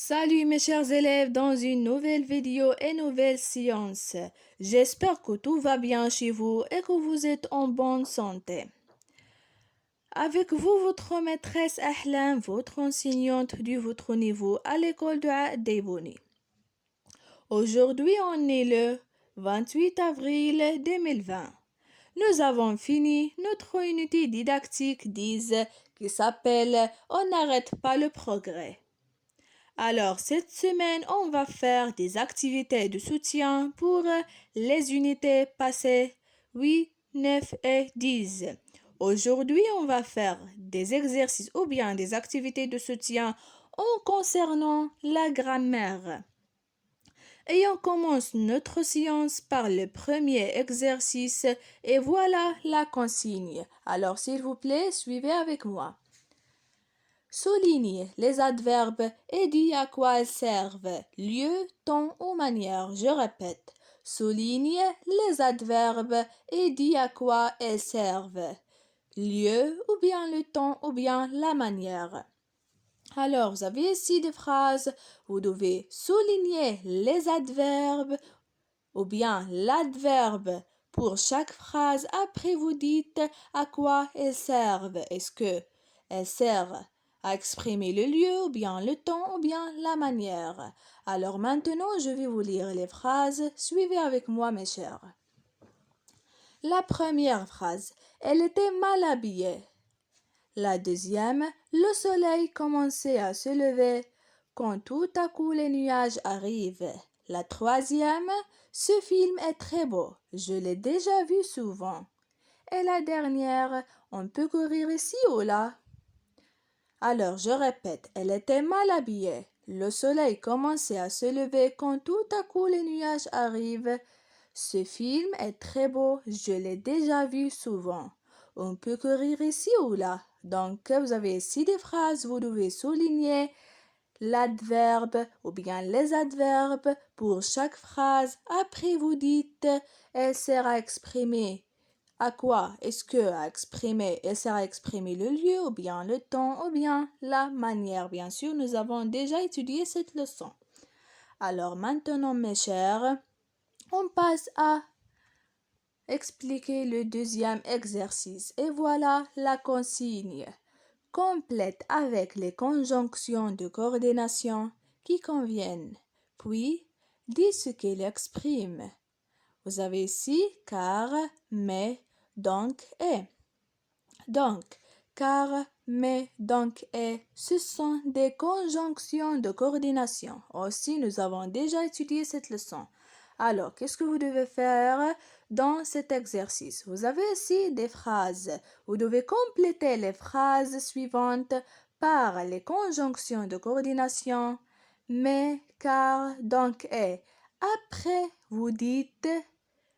Salut mes chers élèves dans une nouvelle vidéo et nouvelle science. J'espère que tout va bien chez vous et que vous êtes en bonne santé. Avec vous, votre maîtresse Ahlam, votre enseignante du votre niveau à l'école de Debouni. Aujourd'hui, on est le 28 avril 2020. Nous avons fini notre unité didactique 10 qui s'appelle On n'arrête pas le progrès. Alors, cette semaine, on va faire des activités de soutien pour les unités passées 8, 9 et 10. Aujourd'hui, on va faire des exercices ou bien des activités de soutien en concernant la grammaire. Et on commence notre séance par le premier exercice et voilà la consigne. Alors, s'il vous plaît, suivez avec moi. Souligne les adverbes et dis à quoi elles servent. Lieu, temps ou manière. Je répète. Souligne les adverbes et dis à quoi elles servent. Lieu ou bien le temps ou bien la manière. Alors, vous avez ici des phrases. Vous devez souligner les adverbes ou bien l'adverbe pour chaque phrase. Après, vous dites à quoi elles servent. Est-ce que elles servent à exprimer le lieu ou bien le temps ou bien la manière. Alors maintenant, je vais vous lire les phrases. Suivez avec moi, mes chers. La première phrase, elle était mal habillée. La deuxième, le soleil commençait à se lever quand tout à coup les nuages arrivent. La troisième, ce film est très beau, je l'ai déjà vu souvent. Et la dernière, on peut courir ici ou là. Alors je répète, elle était mal habillée. Le soleil commençait à se lever quand tout à coup les nuages arrivent. Ce film est très beau, je l'ai déjà vu souvent. On peut courir ici ou là. Donc vous avez ici des phrases, vous devez souligner l'adverbe ou bien les adverbes pour chaque phrase. Après vous dites, elle sert à exprimer. À quoi est-ce que à exprimer, elle sert à exprimer le lieu ou bien le temps ou bien la manière. Bien sûr, nous avons déjà étudié cette leçon. Alors maintenant, mes chers, on passe à expliquer le deuxième exercice. Et voilà la consigne. Complète avec les conjonctions de coordination qui conviennent. Puis, dis ce qu'elle exprime. Vous avez ici car, mais, donc, et. Donc, car, mais, donc, et, ce sont des conjonctions de coordination. Aussi, nous avons déjà étudié cette leçon. Alors, qu'est-ce que vous devez faire dans cet exercice? Vous avez ici des phrases. Vous devez compléter les phrases suivantes par les conjonctions de coordination, mais, car, donc, et. Après, vous dites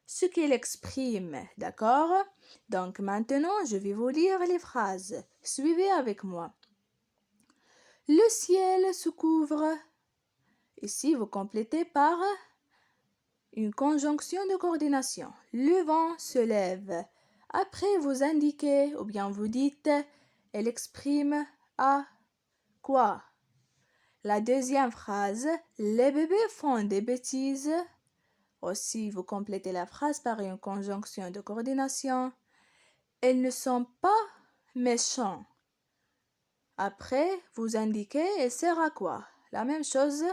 ce qu'il exprime, d'accord? Donc maintenant, je vais vous lire les phrases. Suivez avec moi. Le ciel se couvre. Ici, vous complétez par une conjonction de coordination. Le vent se lève. Après, vous indiquez ou bien vous dites, elle exprime à quoi? La deuxième phrase, les bébés font des bêtises. Aussi, vous complétez la phrase par une conjonction de coordination. Elles ne sont pas méchants. Après, vous indiquez elle sert à quoi? La même chose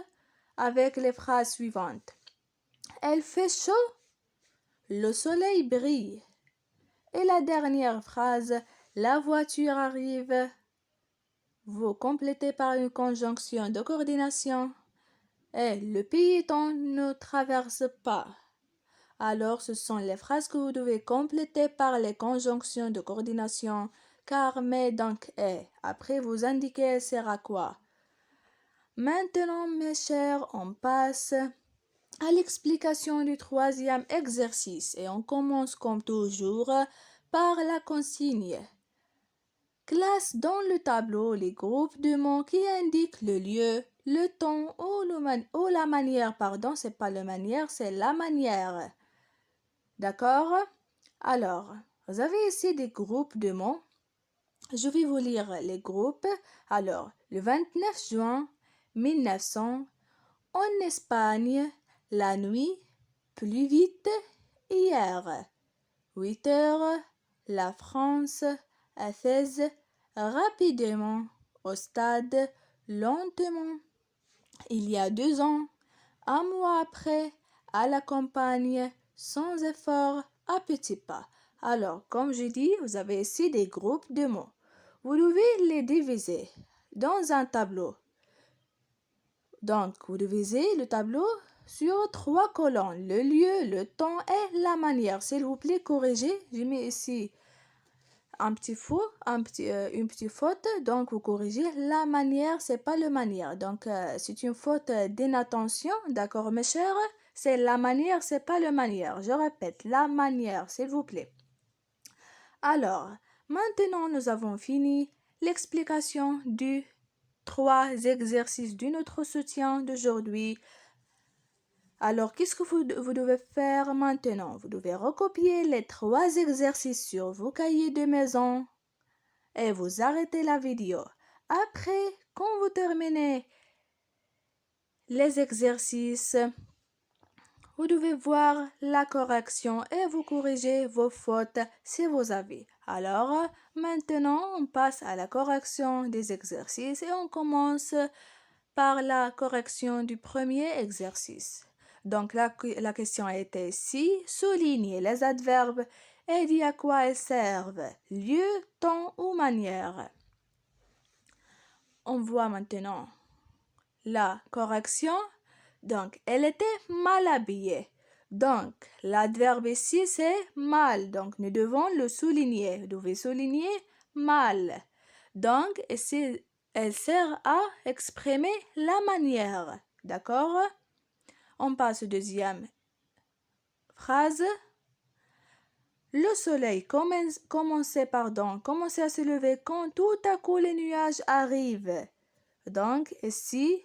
avec les phrases suivantes. Elle fait chaud, le soleil brille. Et la dernière phrase, la voiture arrive. Vous complétez par une conjonction de coordination. Et le piéton ne traverse pas. Alors, ce sont les phrases que vous devez compléter par les conjonctions de coordination, car, mais, donc, et. Après, vous indiquez elle sert à quoi. Maintenant, mes chers, on passe à l'explication du troisième exercice et on commence comme toujours par la consigne. Classe dans le tableau les groupes de mots qui indiquent le lieu, le temps ou la manière. Pardon, c'est pas la manière, c'est la manière. D'accord? Alors, vous avez ici des groupes de mots. Je vais vous lire les groupes. Alors, le 29 juin 1900. En Espagne, la nuit, plus vite, hier. 8 heures, la France, Athènes, rapidement, au stade, lentement. Il y a 2 ans, un mois après, à la campagne, sans effort, à petits pas. Alors, comme je dis, vous avez ici des groupes de mots. Vous devez les diviser dans un tableau. Donc, vous divisez le tableau sur 3 colonnes, le lieu, le temps et la manière. S'il vous plaît, corrigez. Je mets ici une petite faute. Donc, vous corrigez. La manière, c'est pas le manière. Donc, c'est une faute d'inattention. D'accord, mes chers? C'est la manière, c'est pas le manière. Je répète, la manière, s'il vous plaît. Alors, maintenant, nous avons fini l'explication du 3 exercices de notre soutien d'aujourd'hui. Alors, qu'est-ce que vous devez faire maintenant? Vous devez recopier les 3 exercices sur vos cahiers de maison et vous arrêtez la vidéo. Après, quand vous terminez les exercices, vous devez voir la correction et vous corrigez vos fautes si vous avez. Alors, maintenant, on passe à la correction des exercices et on commence par la correction du premier exercice. Donc, la question était ici, soulignez les adverbes et dit à quoi elles servent, lieu, temps ou manière. On voit maintenant la correction. Donc, elle était mal habillée. Donc, l'adverbe ici, c'est mal. Donc, nous devons le souligner. Vous devez souligner mal. Donc, ici, elle sert à exprimer la manière. D'accord? On passe au deuxième phrase. Le soleil commençait à se lever quand tout à coup les nuages arrivent. Donc, ici,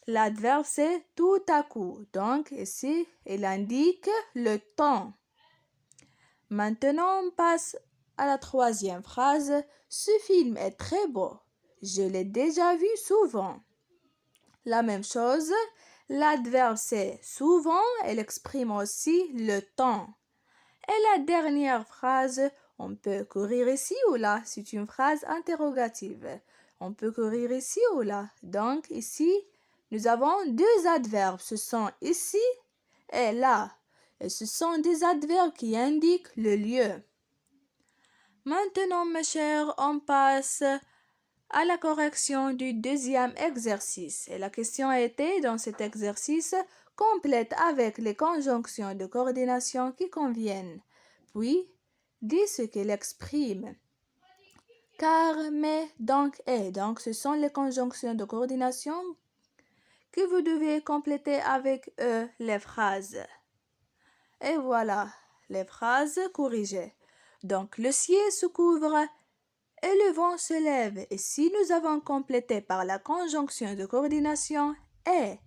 l'adverbe c'est tout à coup. Donc, ici, il indique le temps. Maintenant, on passe à la troisième phrase. Ce film est très beau. Je l'ai déjà vu souvent. La même chose, l'adverbe c'est souvent, elle exprime aussi le temps. Et la dernière phrase, on peut courir ici ou là, c'est une phrase interrogative. On peut courir ici ou là. Donc ici, nous avons 2 adverbes. Ce sont ici et là. Et ce sont des adverbes qui indiquent le lieu. Maintenant, mes chers, on passe à la correction du deuxième exercice. Et la question était, dans cet exercice, complète avec les conjonctions de coordination qui conviennent. Puis, dis ce qu'elle exprime. Car, mais, donc, et. Donc, ce sont les conjonctions de coordination que vous devez compléter avec les phrases. Et voilà, les phrases corrigées. Donc, le ciel se couvre et le vent se lève. Et si nous avons complété par la conjonction de coordination et,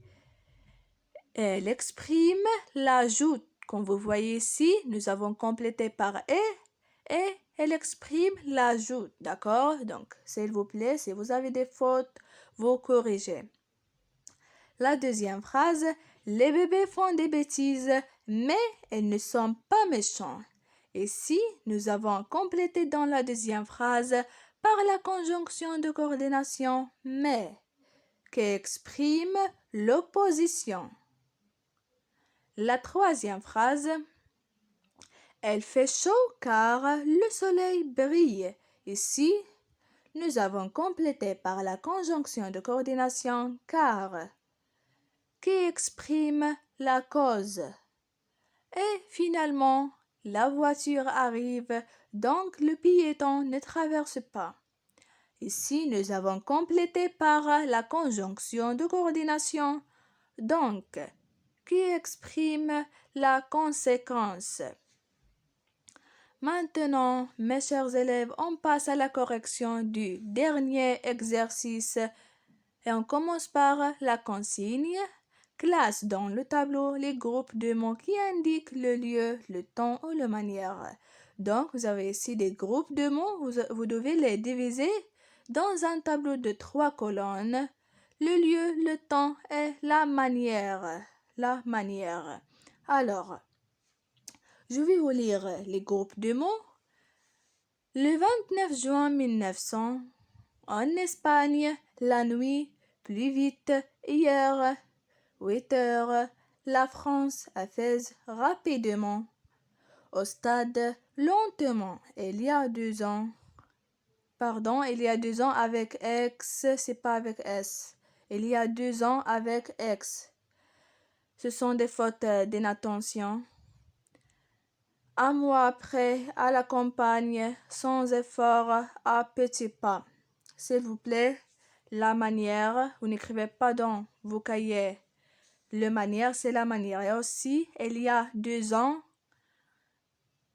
elle exprime, l'ajoute. Comme vous voyez ici, nous avons complété par et elle exprime l'ajout. D'accord? Donc, s'il vous plaît, si vous avez des fautes, vous corrigez. La deuxième phrase, les bébés font des bêtises, mais ils ne sont pas méchants. Ici, nous avons complété dans la deuxième phrase par la conjonction de coordination mais qui exprime l'opposition. La troisième phrase, elle fait chaud car le soleil brille. Ici, nous avons complété par la conjonction de coordination car qui exprime la cause. Et finalement, la voiture arrive, donc le piéton ne traverse pas. Ici, nous avons complété par la conjonction de coordination, donc, qui exprime la conséquence. Maintenant, mes chers élèves, on passe à la correction du dernier exercice et on commence par la consigne. Classe dans le tableau les groupes de mots qui indiquent le lieu, le temps ou la manière. Donc, vous avez ici des groupes de mots, vous devez les diviser dans un tableau de 3 colonnes. le lieu, le temps et la manière. La manière. Alors, je vais vous lire les groupes de mots. Le 29 juin 1900, en Espagne, la nuit, plus vite, hier, 8 heures, la France, Éphèse, rapidement, au stade, lentement, il y a 2 ans. Pardon, il y a 2 ans avec X, c'est pas avec S. Il y a 2 ans avec X. Ce sont des fautes d'inattention. Un mois après, à la campagne, sans effort, à petits pas. S'il vous plaît, la manière, vous n'écrivez pas dans vos cahiers. Le manière, c'est la manière. Et aussi, il y a 2 ans,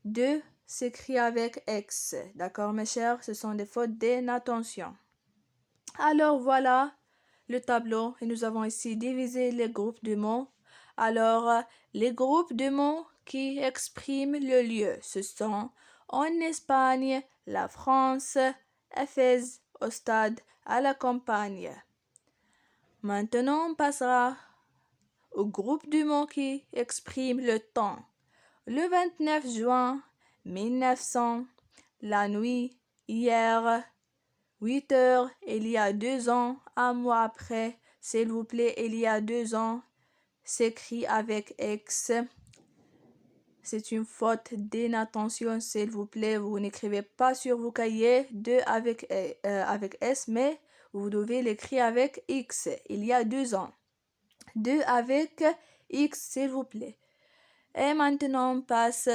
2 s'écrit avec X. D'accord, mes chers? Ce sont des fautes d'inattention. Alors, voilà le tableau. Et nous avons ici divisé les groupes de mots. Alors, les groupes de mots qui expriment le lieu, ce sont en Espagne, la France, Éphèse, au stade, à la campagne. Maintenant, on passera au groupe de mots qui expriment le temps. Le 29 juin 1900, la nuit, hier, 8 heures, il y a 2 ans, un mois après, s'il vous plaît, il y a 2 ans, s'écrit avec X. C'est une faute d'inattention, s'il vous plaît. Vous n'écrivez pas sur vos cahiers 2 avec S, mais vous devez l'écrire avec X. Il y a 2 ans. 2 avec X, s'il vous plaît. Et maintenant, on passe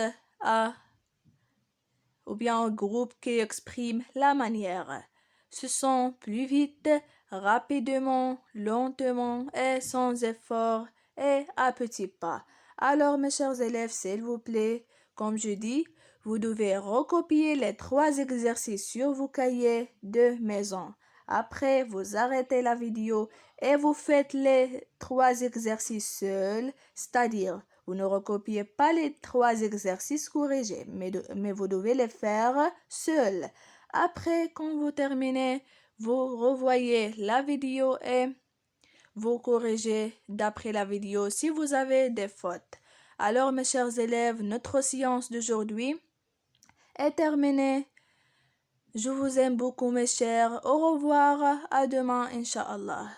au groupe qui exprime la manière. Ce sont plus vite, rapidement, lentement et sans effort et à petits pas. Alors, mes chers élèves, s'il vous plaît, comme je dis, vous devez recopier les 3 exercices sur vos cahiers de maison. Après, vous arrêtez la vidéo et vous faites les 3 exercices seuls, c'est-à-dire vous ne recopiez pas les 3 exercices corrigés, mais vous devez les faire seuls. Après, quand vous terminez, vous revoyez la vidéo et vous corrigez d'après la vidéo si vous avez des fautes. Alors, mes chers élèves, notre séance d'aujourd'hui est terminée. Je vous aime beaucoup, mes chers. Au revoir. À demain, Inch'Allah.